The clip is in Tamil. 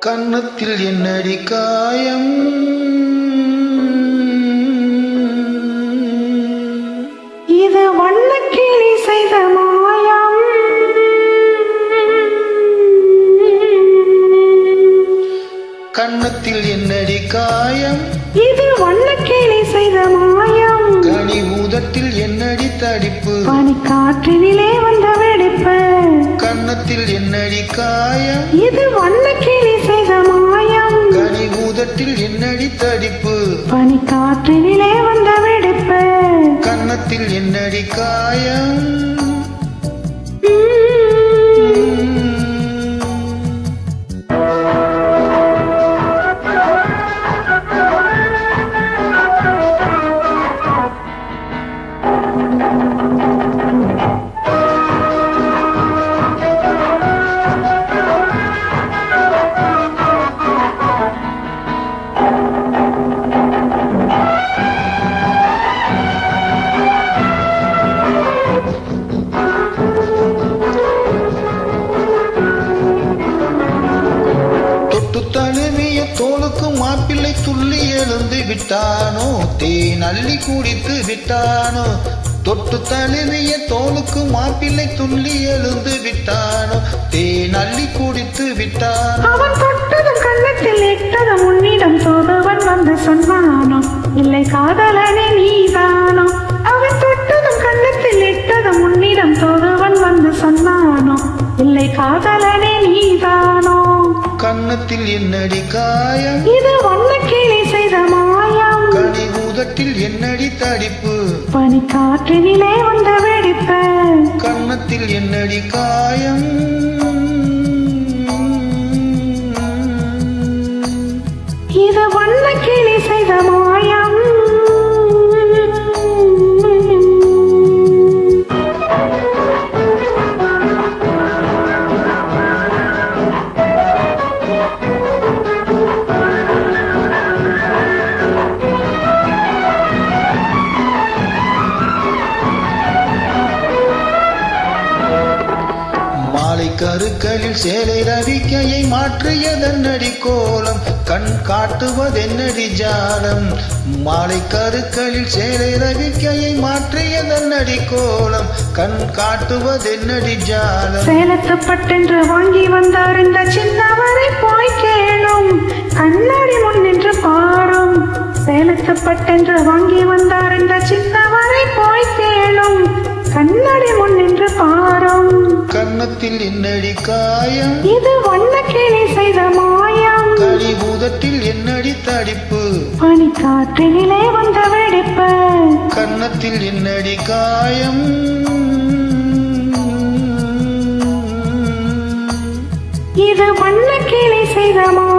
கன்னத்தில் என்னடி காயம், இது வண்ணக்கிளி செய்த மாயம். கன்னத்தில் என்னடி காயம், இது வண்ணக்கிளி செய்த மாயம். கனி ஊதத்தில் என்னடி தடிப்பு, பனிக்காற்றினிலே வந்த வெடிப்பு. கன்னத்தில் என்னடி காயம், இது வண்ணக்கிளி செய்த மாயம். கனி ஊதத்தில் என்னடி தடிப்பு, பனிக்காற்றினிலே வந்த வெடிப்பு. கன்னத்தில் என்னடி காயம். தழுவிய தோளுக்கு மாப்பிள்ளை துள்ளி எழுந்து விட்டானோ, தேன் அள்ளி குடித்து விட்டானோ. தொட்டு தழுவிய தோளுக்கு மாப்பிள்ளை துள்ளி எழுந்து விட்டானோ, தேன் அள்ளி குடித்து விட்டானோ. அவன் தொட்டதும் கண்ணத்தில் இட்டதும் உன்னிடம் தோதுவன் வந்து சொன்னானோ, இல்லை காதலனே நீதானோ. அவன் தொட்டதும் கண்ணத்தில் இட்டதும் உன்னிடம் தோதுவன் வந்து சொன்னானோ, இல்லை காதலனே நீதானோ. கன்னத்தில் என்னடி காயம், இது வண்ணக்கிளி செய்த மாயம். கனி ஊதத்தில் என்னடி தடிப்பு, பனிக்காற்றினிலே வந்த வெடிப்பு. கன்னத்தில் என்னடி காயம். இது வண்ணக்கிளி செய்த மாயம். கருக்களில் சேலை ரவிக்கையை மாற்றியதென்னடி கோலம், கண் காட்டுவதென்னடி ஜாலம். மாலை கருக்களில் சேலை ரவிக்கையை மாற்றியதென்னடி கோலம், கண் காட்டுவதென்னடி ஜாலம். சேலத்து பட்டென்று வாங்கி வந்தார் இந்த சின்னவரை போய் கேளும், கண்ணாடி முன் நின்று பாரும். சேலத்து பட்டென்று வாங்கி வந்தார் இந்த சின்னவரை போய் கேளும், கண்ணாடி முன் நின்று பாரும். கன்னத்தில் என்னடி காயம், இது வண்ணக்கிளி செய்த மாயம். கனி ஊதத்தில் என்னடி தடிப்பு, பனிக்காற்றினிலே வந்த வெடிப்பு. கன்னத்தில் என்னடி காயம். இது வண்ணக்கிளி செய்த மாயம்.